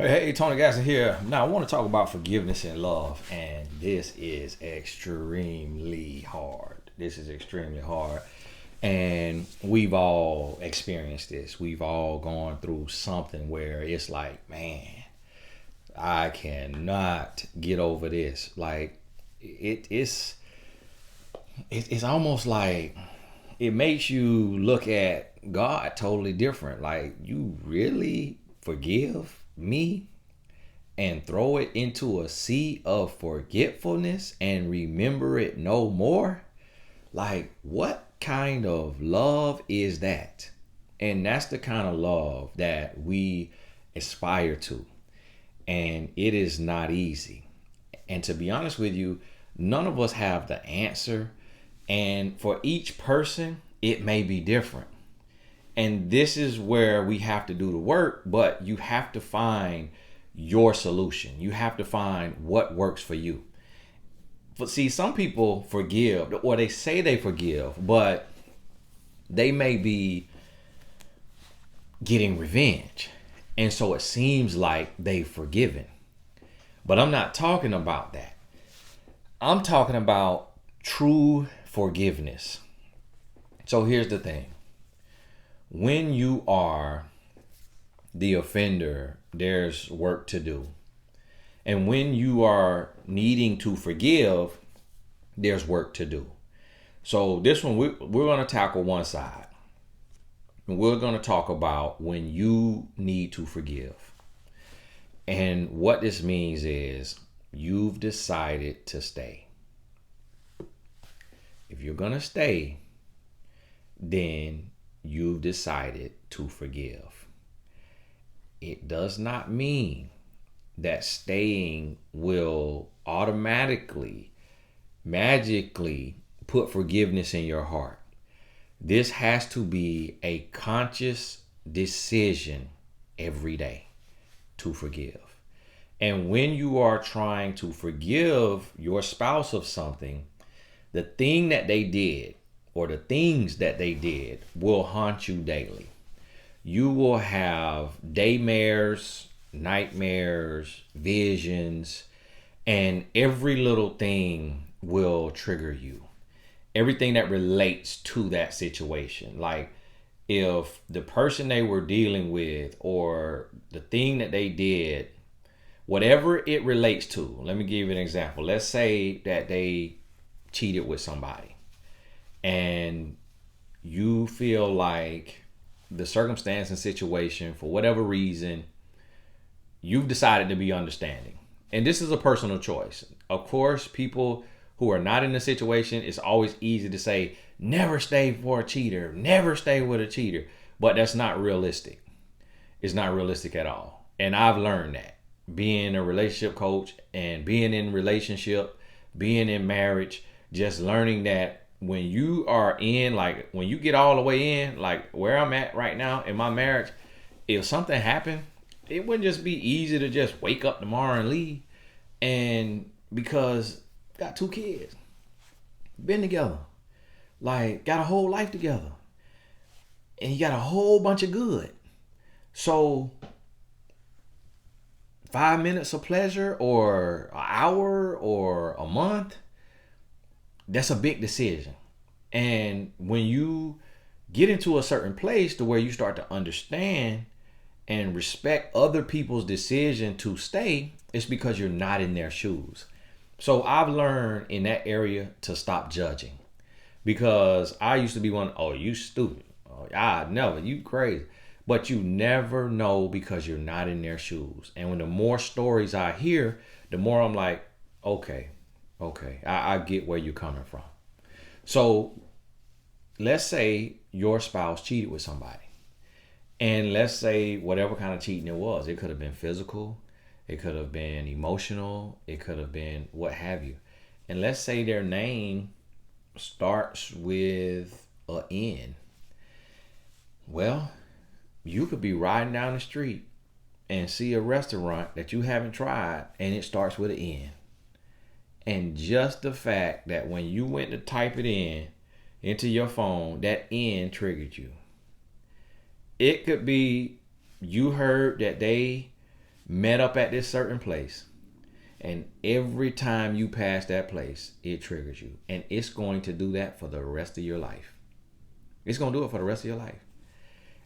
Hey, Tony Gasson here. Now, I want to talk about forgiveness and love, and this is extremely hard. This is extremely hard, and we've all experienced this. We've all gone through something where it's like, man, I cannot get over this. Like, it's almost like it makes you look at God totally different. Like, you really forgive me and throw it into a sea of forgetfulness and remember it no more? Like, what kind of love is that? And that's the kind of love that we aspire to. And it is not easy. And to be honest with you, none of us have the answer. And for each person, it may be different. And this is where we have to do the work, but you have to find your solution. You have to find what works for you. But see, some people forgive, or they say they forgive, but they may be getting revenge. And so it seems like they've forgiven. But I'm not talking about that. I'm talking about true forgiveness. So here's the thing. When you are the offender, there's work to do. And when you are needing to forgive, there's work to do. So this one, we're going to tackle one side. And we're going to talk about when you need to forgive. And what this means is you've decided to stay. If you're going to stay, then you've decided to forgive. It does not mean that staying will automatically, magically put forgiveness in your heart. This has to be a conscious decision every day to forgive. And when you are trying to forgive your spouse of something, the thing that they did or the things that they did will haunt you daily. You will have daymares, nightmares, visions, and every little thing will trigger you. Everything that relates to that situation. Like if the person they were dealing with or the thing that they did, whatever it relates to. Let me give you an example. Let's say that they cheated with somebody and you feel like the circumstance and situation, for whatever reason, you've decided to be understanding. And this is a personal choice. Of course, people who are not in the situation, it's always easy to say, never stay for a cheater, never stay with a cheater. But that's not realistic. It's not realistic at all. And I've learned that. Being a relationship coach and being in relationship, being in marriage, just learning that when you are in, like when you get all the way in, like where I'm at right now in my marriage, if something happened, it wouldn't just be easy to just wake up tomorrow and leave. And because got 2 kids, been together, like got a whole life together, and you got a whole bunch of good. So 5 minutes of pleasure or an hour or a month, that's a big decision. And when you get into a certain place to where you start to understand and respect other people's decision to stay, it's because you're not in their shoes. So I've learned in that area to stop judging, because I used to be one, oh, you stupid. Oh, I never, you crazy. But you never know because you're not in their shoes. And when the more stories I hear, the more I'm like, okay, I get where you're coming from. So let's say your spouse cheated with somebody. And let's say whatever kind of cheating it was. It could have been physical. It could have been emotional. It could have been what have you. And let's say their name starts with a N. Well, you could be riding down the street and see a restaurant that you haven't tried and it starts with an N. And just the fact that when you went to type it in into your phone, that N triggered you. It could be you heard that they met up at this certain place, and every time you pass that place, it triggers you. And it's going to do that for the rest of your life. It's going to do it for the rest of your life.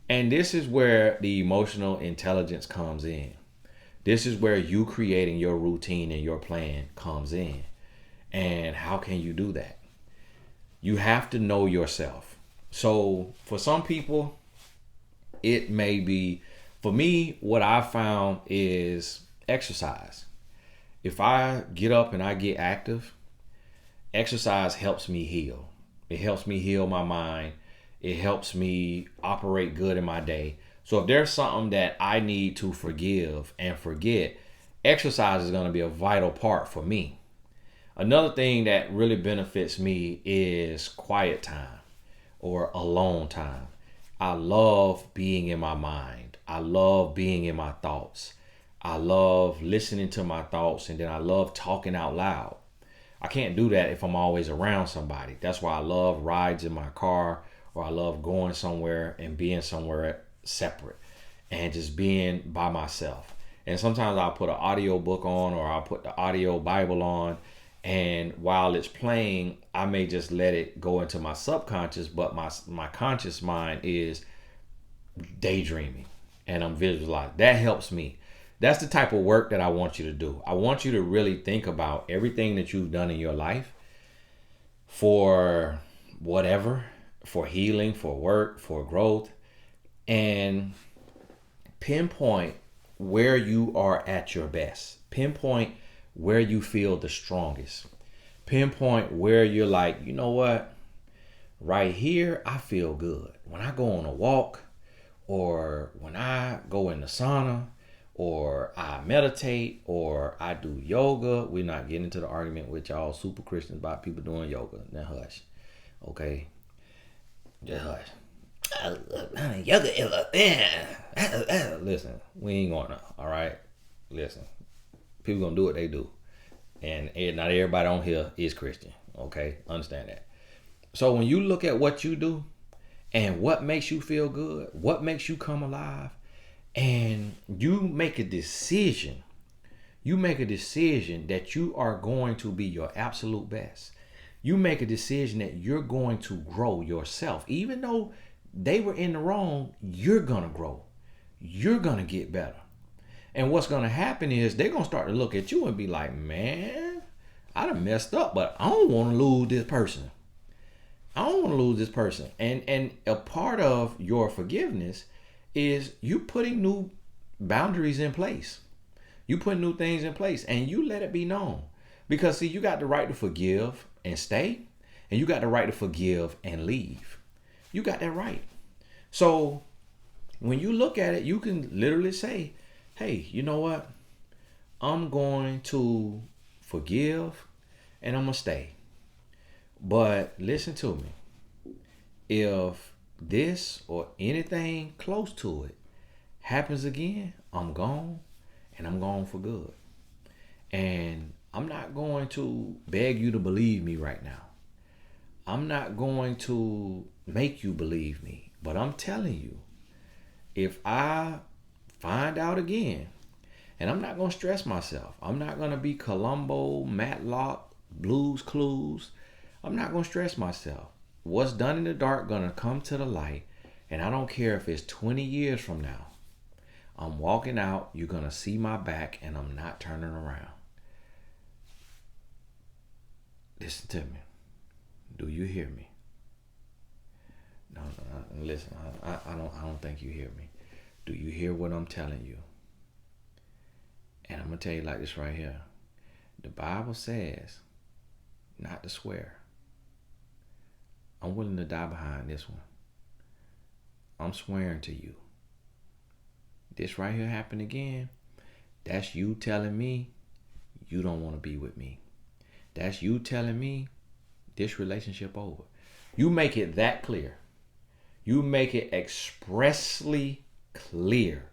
And this is where the emotional intelligence comes in. This is where you creating your routine and your plan comes in. And how can you do that? You have to know yourself. So for some people, it may be, for me, what I found is exercise. If I get up and I get active, exercise helps me heal. It helps me heal my mind. It helps me operate good in my day. So if there's something that I need to forgive and forget, exercise is going to be a vital part for me. Another thing that really benefits me is quiet time or alone time. I love being in my mind. I love being in my thoughts. I love listening to my thoughts, and then I love talking out loud. I can't do that if I'm always around somebody. That's why I love rides in my car, or I love going somewhere and being somewhere separate and just being by myself. And sometimes I'll put an audio book on, or I'll put the audio Bible on, and while it's playing, I may just let it go into my subconscious, but my conscious mind is daydreaming and I'm visualizing. That helps me. That's the type of work that I want you to do. I want you to really think about everything that you've done in your life for whatever, for healing, for work, for growth, and pinpoint where you are at your best. Pinpoint where you feel the strongest. Pinpoint where you're like, you know what? Right here, I feel good. When I go on a walk, or when I go in the sauna, or I meditate, or I do yoga. We're not getting into the argument with y'all super Christians about people doing yoga. Now hush. Okay? Just hush. Yoga is a listen, we ain't going to, all right? Listen. People gonna do what they do. And not everybody on here is Christian. Okay? Understand that. So when you look at what you do and what makes you feel good, what makes you come alive, and you make a decision that you are going to be your absolute best. You make a decision that you're going to grow yourself. Even though they were in the wrong, you're gonna grow. You're gonna get better. And what's gonna happen is they're gonna start to look at you and be like, man, I done messed up, but I don't want to lose this person. And a part of your forgiveness is you putting new boundaries in place. You put new things in place and you let it be known. Because see, you got the right to forgive and stay, and you got the right to forgive and leave. You got that right. So when you look at it, you can literally say, hey, you know what? I'm going to forgive and I'm going to stay. But listen to me. If this or anything close to it happens again, I'm gone, and I'm gone for good. And I'm not going to beg you to believe me right now. I'm not going to make you believe me, but I'm telling you, if I find out again, and I'm not going to stress myself. I'm not going to be Columbo, Matlock, Blues Clues. I'm not going to stress myself. What's done in the dark going to come to the light, and I don't care if it's 20 years from now. I'm walking out, you're going to see my back, and I'm not turning around. Listen to me. Do you hear me? No, listen, I don't think you hear me. Do you hear what I'm telling you? And I'm going to tell you like this right here. The Bible says not to swear. I'm willing to die behind this one. I'm swearing to you. This right here happened again. That's you telling me you don't want to be with me. That's you telling me this relationship over. You make it that clear. You make it expressly clear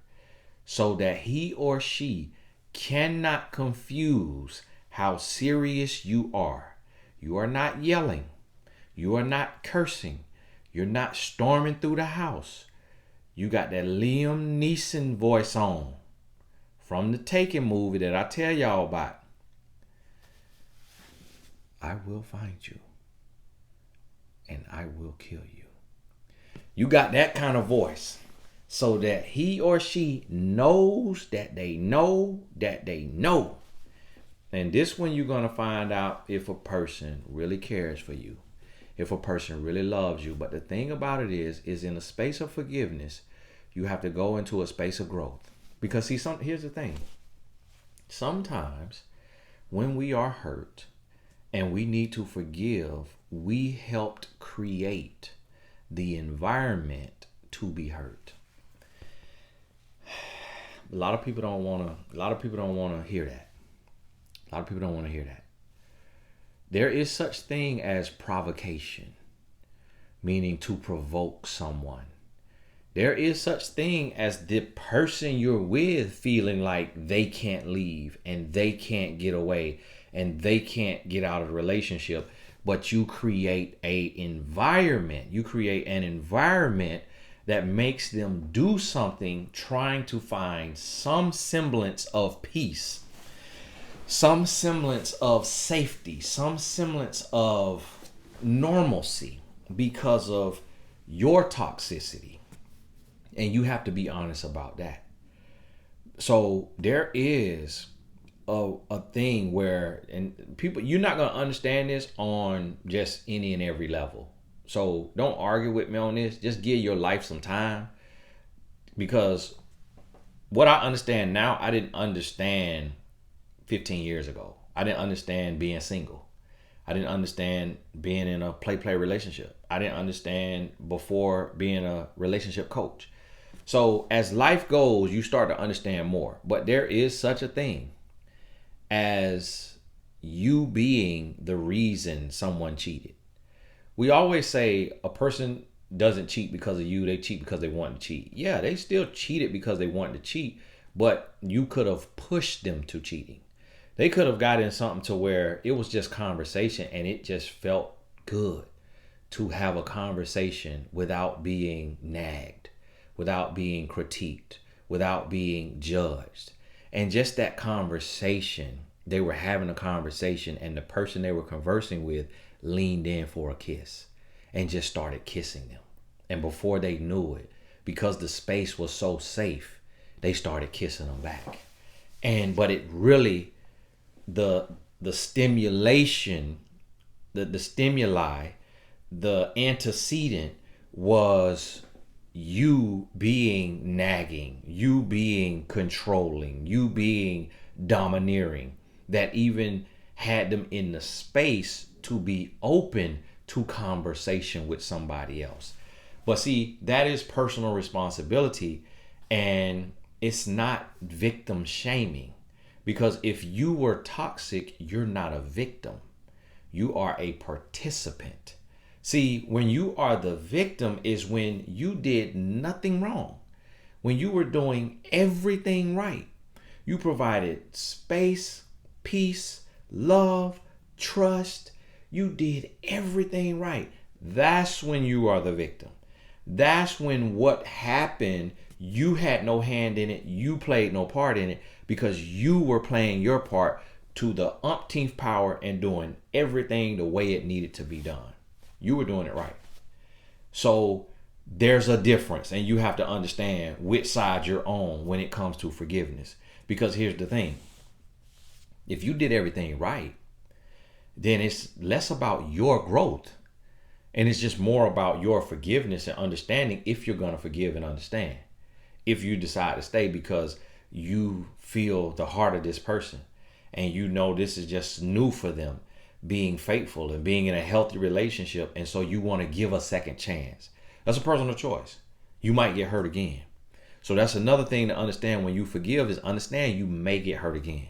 so that he or she cannot confuse how serious you are. You are not yelling. You are not cursing. You're not storming through the house. You got that Liam Neeson voice on from the Taken movie that I tell y'all about. I will find you and I will kill you. You got that kind of voice so that he or she knows that they know that they know. And this when you're going to find out if a person really cares for you, if a person really loves you. But the thing about it is in a space of forgiveness, you have to go into a space of growth. Because see, here's the thing. Sometimes when we are hurt and we need to forgive, we helped create the environment to be hurt. A lot of people don't want to hear that. A lot of people don't want to hear that. There is such thing as provocation, meaning to provoke someone. There is such thing as the person you're with feeling like they can't leave and they can't get away and they can't get out of the relationship, but you create an environment that makes them do something, trying to find some semblance of peace, some semblance of safety, some semblance of normalcy because of your toxicity. And you have to be honest about that. So there is a thing where, and people, you're not going to understand this on just any and every level. So don't argue with me on this. Just give your life some time. Because what I understand now, I didn't understand 15 years ago. I didn't understand being single. I didn't understand being in a play relationship. I didn't understand before being a relationship coach. So as life goes, you start to understand more. But there is such a thing as you being the reason someone cheated. We always say a person doesn't cheat because of you. They cheat because they want to cheat. Yeah, they still cheated because they wanted to cheat, but you could have pushed them to cheating. They could have gotten something to where it was just conversation and it just felt good to have a conversation without being nagged, without being critiqued, without being judged. And just that conversation, they were having a conversation and the person they were conversing with leaned in for a kiss and just started kissing them. And before they knew it, because the space was so safe, they started kissing them back. But it really, the stimulation, the stimuli, the antecedent was you being nagging, you being controlling, you being domineering, that even had them in the space to be open to conversation with somebody else. But see, that is personal responsibility, and it's not victim shaming. Because if you were toxic, you're not a victim. You are a participant. See, when you are the victim is when you did nothing wrong. When you were doing everything right. You provided space, peace, love, trust. You did everything right. That's when you are the victim. That's when what happened, you had no hand in it. You played no part in it because you were playing your part to the umpteenth power and doing everything the way it needed to be done. You were doing it right. So there's a difference, and you have to understand which side you're on when it comes to forgiveness. Because here's the thing. If you did everything right, then it's less about your growth. And it's just more about your forgiveness and understanding if you're going to forgive and understand. If you decide to stay because you feel the heart of this person and you know this is just new for them, being faithful and being in a healthy relationship, and so you want to give a second chance. That's a personal choice. You might get hurt again. So that's another thing to understand when you forgive is understand you may get hurt again.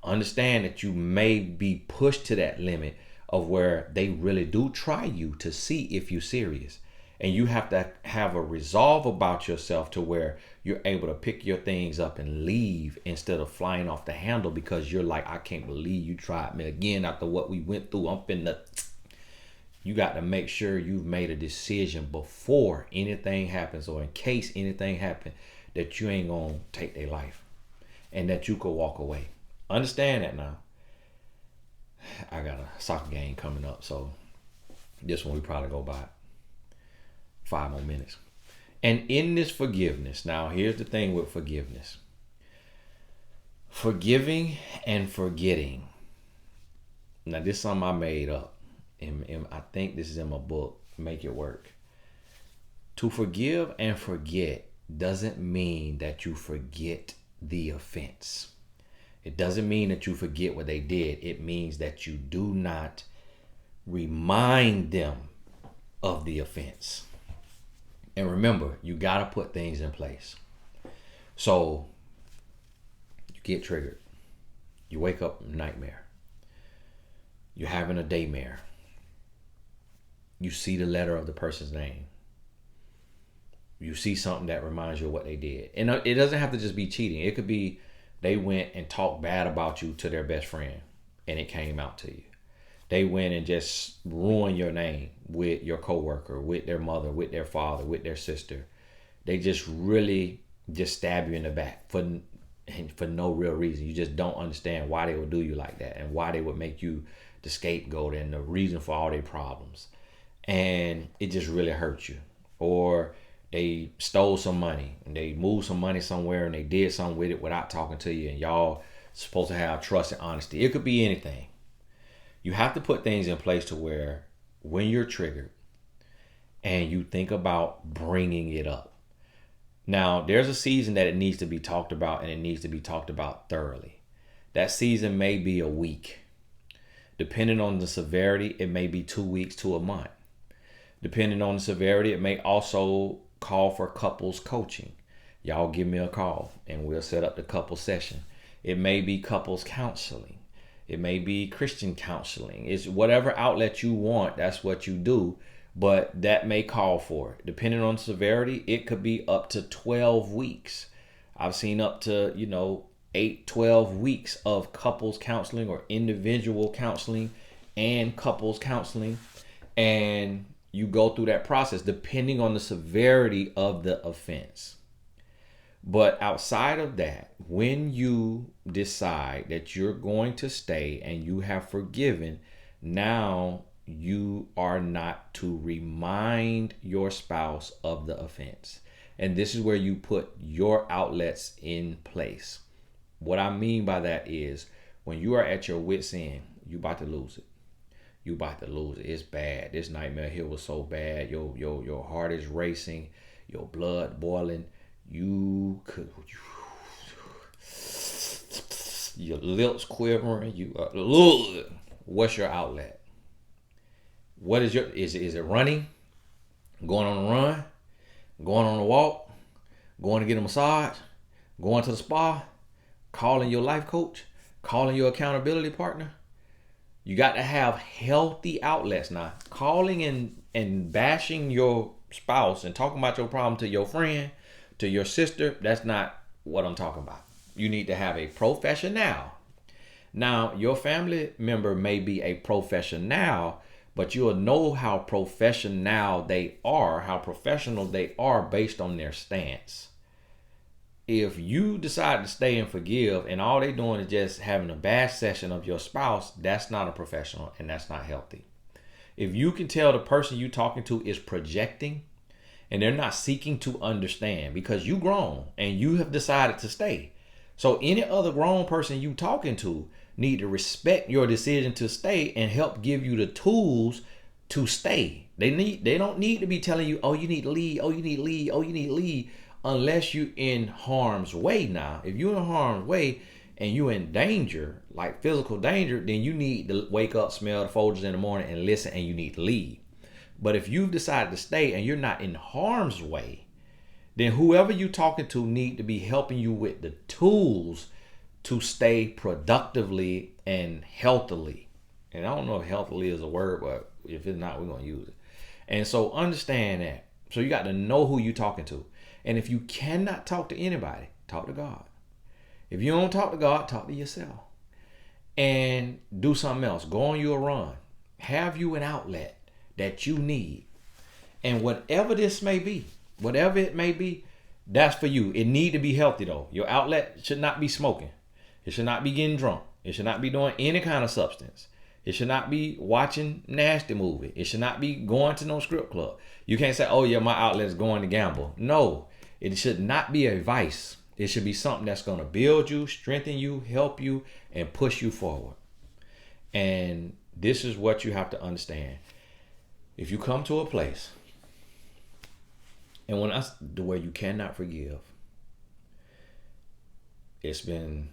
Understand that you may be pushed to that limit of where they really do try you to see if you're serious. And you have to have a resolve about yourself to where you're able to pick your things up and leave instead of flying off the handle because you're like, I can't believe you tried me again after what we went through. I'm finna. You got to make sure you've made a decision before anything happens or in case anything happens that you ain't going to take their life. and that you could walk away. Understand that now. I got a soccer game coming up, so this one we probably go by 5 more minutes. And in this forgiveness, now here's the thing with forgiveness. Forgiving and forgetting. Now this is something I made up. I think this is in my book, Make It Work. To forgive and forget doesn't mean that you forget the offense. It doesn't mean that you forget what they did. It means that you do not remind them of the offense. And remember, you got to put things in place. So you get triggered. You wake up in a nightmare. You're having a daymare. You see the letter of the person's name. You see something that reminds you of what they did. And it doesn't have to just be cheating. It could be they went and talked bad about you to their best friend and it came out to you. They went and just ruined your name with your coworker, with their mother, with their father, with their sister. They just really just stab you in the back for no real reason. You just don't understand why they would do you like that and why they would make you the scapegoat and the reason for all their problems. And it just really hurts you. Or they stole some money and they moved some money somewhere and they did something with it without talking to you, and y'all supposed to have trust and honesty. It could be anything. You have to put things in place to where when you're triggered and you think about bringing it up. Now, there's a season that it needs to be talked about, and it needs to be talked about thoroughly. That season may be a week. Depending on the severity, it may be 2 weeks to a month. Depending on the severity, it may also call for couples coaching. Y'all give me a call and we'll set up the couple session. It may be couples counseling. It may be Christian counseling. It's whatever outlet you want, that's what you do. But that may call for it. Depending on severity, it could be up to 12 weeks. I've seen up to, 8, 12 weeks of couples counseling or individual counseling and couples counseling. And you go through that process depending on the severity of the offense. But outside of that, when you decide that you're going to stay and you have forgiven, now you are not to remind your spouse of the offense. And this is where you put your outlets in place. What I mean by that is when you are at your wit's end, you about to lose it. You about to lose it. It's bad. This nightmare here was so bad. Your heart is racing. Your blood boiling. You could. Your lips quivering. What's your outlet? What is your? Is it running? Going on a run? Going on a walk? Going to get a massage? Going to the spa? Calling your life coach? Calling your accountability partner? You got to have healthy outlets. Now, calling and bashing your spouse and talking about your problem to your friend, to your sister, that's not what I'm talking about. You need to have a professional. Now, your family member may be a professional, but you'll know how professional they are, how professional they are based on their stance. If you decide to stay and forgive and all they're doing is just having a bash session of your spouse, that's not a professional and that's not healthy. If you can tell the person you're talking to is projecting and they're not seeking to understand because you grown and you have decided to stay. So any other grown person you talking to need to respect your decision to stay and help give you the tools to stay. They don't need to be telling you, oh, you need to leave, oh, you need to leave, oh, you need to leave. Unless you're in harm's way. Now, if you're in harm's way and you're in danger, like physical danger, then you need to wake up, smell the Folgers in the morning and listen, and you need to leave. But if you've decided to stay and you're not in harm's way, then whoever you're talking to need to be helping you with the tools to stay productively and healthily. And I don't know if healthily is a word, but if it's not, we're going to use it. And so understand that. So you got to know who you're talking to. And if you cannot talk to anybody, talk to God. If you don't talk to God, talk to yourself. And do something else. Go on your run. Have you an outlet that you need. And whatever this may be, whatever it may be, That's for you. It need to be healthy though. Your outlet should not be smoking. It should not be getting drunk. It should not be doing any kind of substance. It should not be watching nasty movie. It should not be going to no strip club. You can't say, oh yeah, my outlet is going to gamble. No, it should not be a vice. It should be something that's going to build you, strengthen you, help you, and push you forward. And this is what you have to understand. If you come to a place, and when I the way you cannot forgive, it's been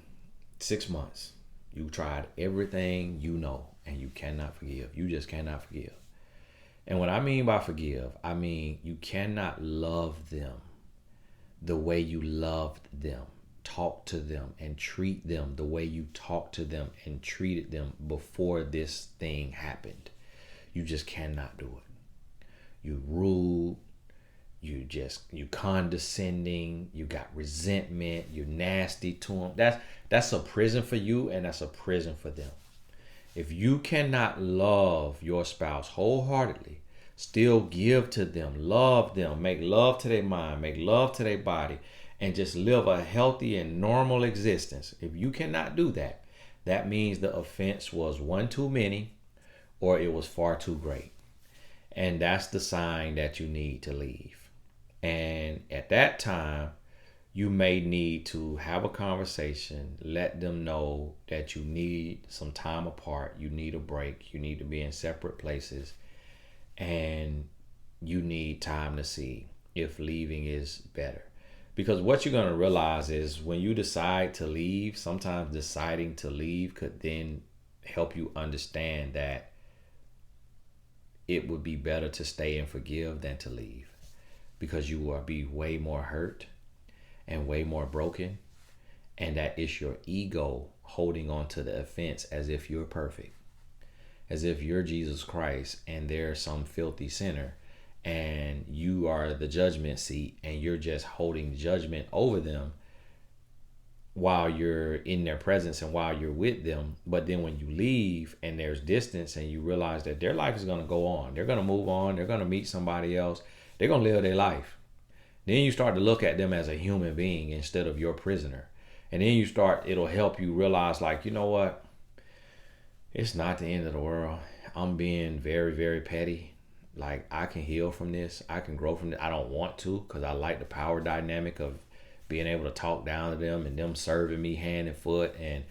6 months. You tried everything you know, and you cannot forgive. You just cannot forgive. And what I mean by forgive, I mean you cannot love them the way you loved them, talk to them, and treat them the way you talked to them and treated them before this thing happened. You just cannot do it. You rude, you condescending, you got resentment, you nasty to them. That's a prison for you, and that's a prison for them. If you cannot love your spouse wholeheartedly, still give to them, love them, make love to their mind, make love to their body, and just live a healthy and normal existence. If you cannot do that, that means the offense was one too many or it was far too great. And that's the sign that you need to leave. And at that time, you may need to have a conversation, let them know that you need some time apart, you need a break, you need to be in separate places, and you need time to see if leaving is better. Because what you're going to realize is when you decide to leave, sometimes deciding to leave could then help you understand that it would be better to stay and forgive than to leave, because you will be way more hurt and way more broken, and that is your ego holding on to the offense as if you're perfect, as if you're Jesus Christ and they're some filthy sinner and you are the judgment seat and you're just holding judgment over them while you're in their presence and while you're with them. But then when you leave and there's distance and you realize that their life is going to go on, they're going to move on, they're going to meet somebody else, they're going to live their life. Then you start to look at them as a human being instead of your prisoner. And then it'll help you realize, like, you know what? It's not the end of the world. I'm being very, very petty. Like, I can heal from this. I can grow from this. I don't want to, because I like the power dynamic of being able to talk down to them and them serving me hand and foot. And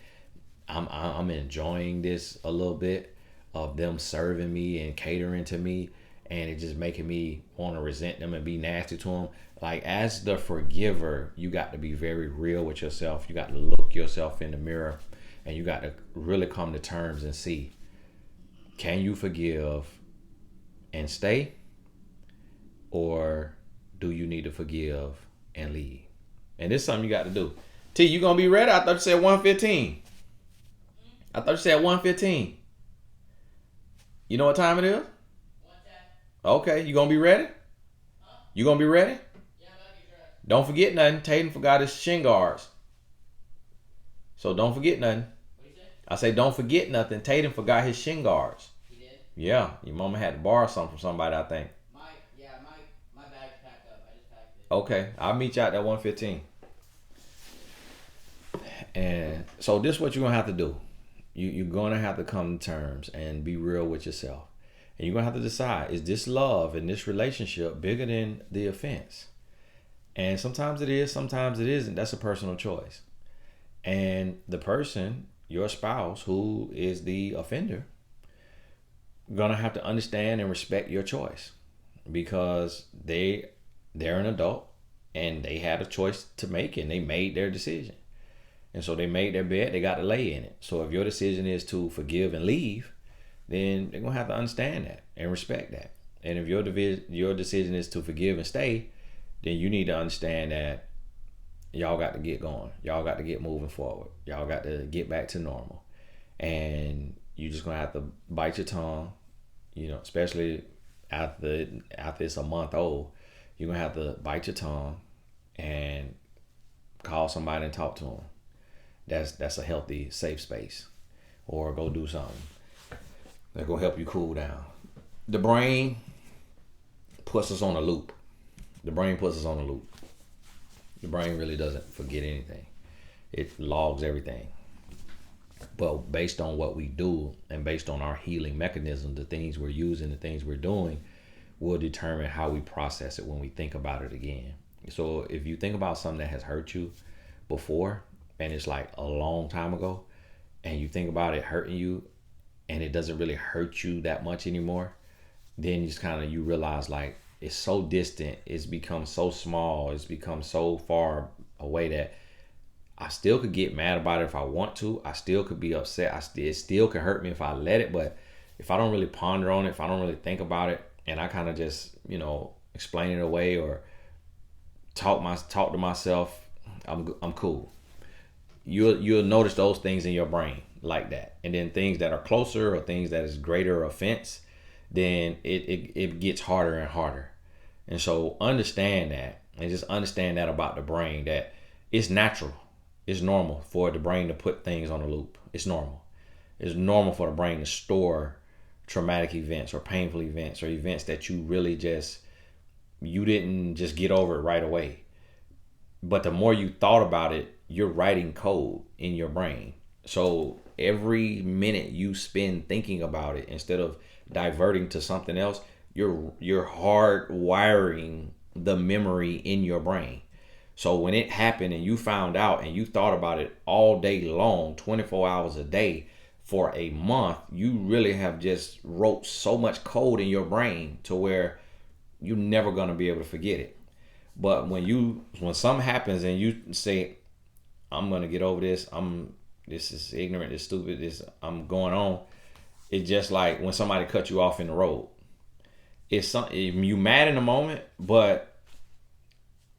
I'm enjoying this a little bit of them serving me and catering to me. And it just making me want to resent them and be nasty to them. Like, as the forgiver, you got to be very real with yourself. You got to look yourself in the mirror and you got to really come to terms and see, can you forgive and stay? Or do you need to forgive and leave? And this is something you got to do. T, you going to be ready? I thought you said 1:15. I thought you said 1:15. You know what time it is? Okay, you going to be ready? You going to be ready? Don't forget nothing. Tatum forgot his shin guards. So don't forget nothing. I say don't forget nothing. Tatum forgot his shin guards. He did? Yeah. Your mama had to borrow something from somebody, I think. My bag's packed up. I just packed it. Okay. I'll meet you out at 1:15. And so this is what you're going to have to do. You're going to have to come to terms and be real with yourself. And you're going to have to decide, is this love and this relationship bigger than the offense? And sometimes it is, sometimes it isn't. That's a personal choice. And the person, your spouse, who is the offender, gonna have to understand and respect your choice, because they're an adult and they had a choice to make and they made their decision. And so they made their bed, they got to lay in it. So if your decision is to forgive and leave, then they're gonna have to understand that and respect that. And if your decision is to forgive and stay, then you need to understand that y'all got to get going. Y'all got to get moving forward. Y'all got to get back to normal. And you just going to have to bite your tongue, especially after it's a month old. You're going to have to bite your tongue and call somebody and talk to them. That's a healthy, safe space. Or go do something that's going to help you cool down. The brain puts us on a loop. The brain really doesn't forget anything. It logs everything. But based on what we do and based on our healing mechanism, the things we're using, the things we're doing, will determine how we process it when we think about it again. So if you think about something that has hurt you before and it's like a long time ago, and you think about it hurting you and it doesn't really hurt you that much anymore, then you realize like it's so distant, it's become so small, it's become so far away that I still could get mad about it if I want to. I still could be upset. It still could hurt me if I let it. But if I don't really ponder on it, if I don't really think about it, and I kind of just, explain it away or talk to myself, I'm cool. You'll notice those things in your brain like that, and then things that are closer or things that is greater offense, then it gets harder and harder. And so understand that, and just understand that about the brain, that it's natural. It's normal for the brain to put things on a loop. It's normal. It's normal for the brain to store traumatic events or painful events or events that you didn't just get over it right away. But the more you thought about it, you're writing code in your brain. So every minute you spend thinking about it, instead of diverting to something else, you're hardwiring the memory in your brain. So when it happened and you found out and you thought about it all day long, 24 hours a day for a month, you really have just wrote so much code in your brain to where you're never going to be able to forget it. But when something happens and you say, I'm going to get over this, this is ignorant, this is stupid, I'm going on. It's just like when somebody cut you off in the road. You mad in the moment, but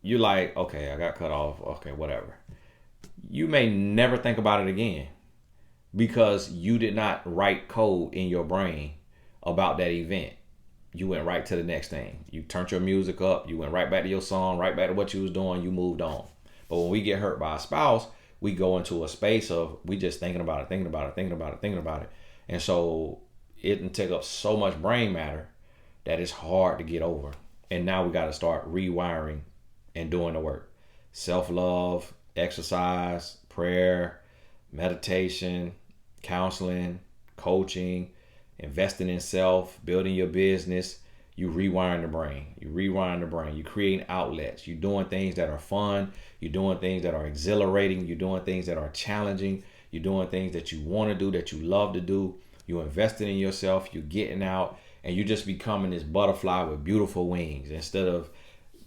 you're like, okay, I got cut off. Okay, whatever. You may never think about it again because you did not write code in your brain about that event. You went right to the next thing. You turned your music up. You went right back to your song, right back to what you was doing. You moved on. But when we get hurt by a spouse, we go into a space of we just thinking about it. And so it can take up so much brain matter that it's hard to get over. And now we got to start rewiring and doing the work. Self-love, exercise, prayer, meditation, counseling, coaching, investing in self, building your business. You rewiring the brain. You creating outlets. You're doing things that are fun. You're doing things that are exhilarating. You're doing things that are challenging. You're doing things that you want to do, that you love to do. You're investing in yourself. You're getting out. And you're just becoming this butterfly with beautiful wings instead of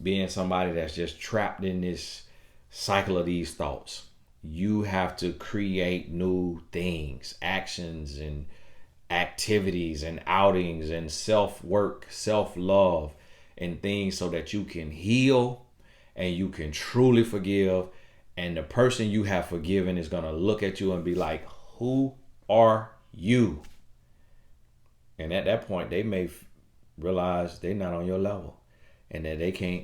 being somebody that's just trapped in this cycle of these thoughts. You have to create new things, actions and activities and outings and self-work, self-love and things so that you can heal and you can truly forgive. And the person you have forgiven is going to look at you and be like, who are you? And at that point, they may realize they're not on your level. And that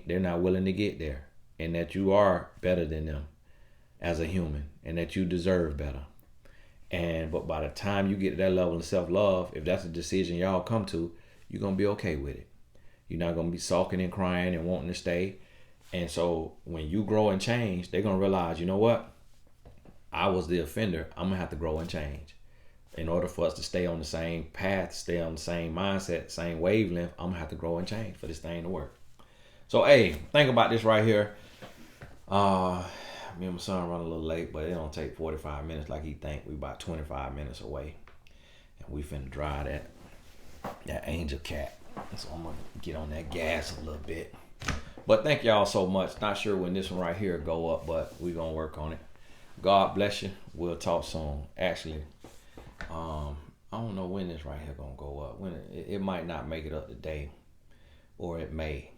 they're not willing to get there, and that you are better than them as a human, and that you deserve better. But by the time you get to that level of self-love, if that's a decision y'all come to, you're going to be okay with it. You're not going to be sulking and crying and wanting to stay. And so when you grow and change, they're going to realize, you know what? I was the offender. I'm going to have to grow and change. In order for us to stay on the same path, stay on the same mindset, same wavelength, I'm going to have to grow and change for this thing to work. So, hey, think about this right here. Me and my son run a little late, but it don't take 45 minutes like he think. We about 25 minutes away. And we finna dry that angel cat. So I'm gonna get on that gas a little bit. But thank y'all so much. Not sure when this one right here go up, but we gonna work on it. God bless you. We'll talk soon. Actually, I don't know when this right here gonna go up. When it might not make it up today, or it may.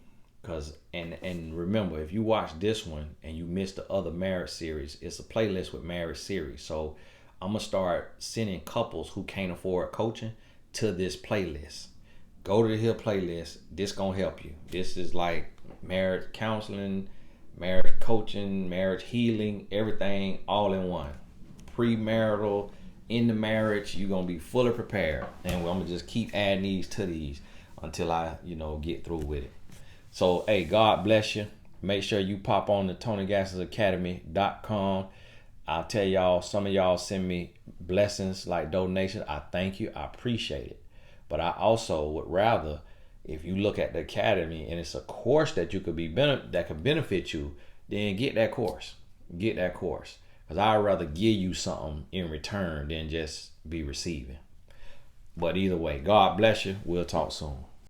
And remember, if you watch this one and you missed the other marriage series, it's a playlist with marriage series. So I'm gonna start sending couples who can't afford coaching to this playlist. Go to the Hill playlist. This gonna help you. This is like marriage counseling, marriage coaching, marriage healing, everything all in one. Premarital, in the marriage, you're gonna be fully prepared. And I'm gonna just keep adding these to these until I, get through with it. So, hey, God bless you. make sure you pop on the TonyGassisAcademy.com. I'll tell y'all, some of y'all send me blessings like donations. I thank you. I appreciate it. But I also would rather, if you look at the academy and it's a course that you could that could benefit you, then get that course. Get that course. Because I'd rather give you something in return than just be receiving. But either way, God bless you. We'll talk soon.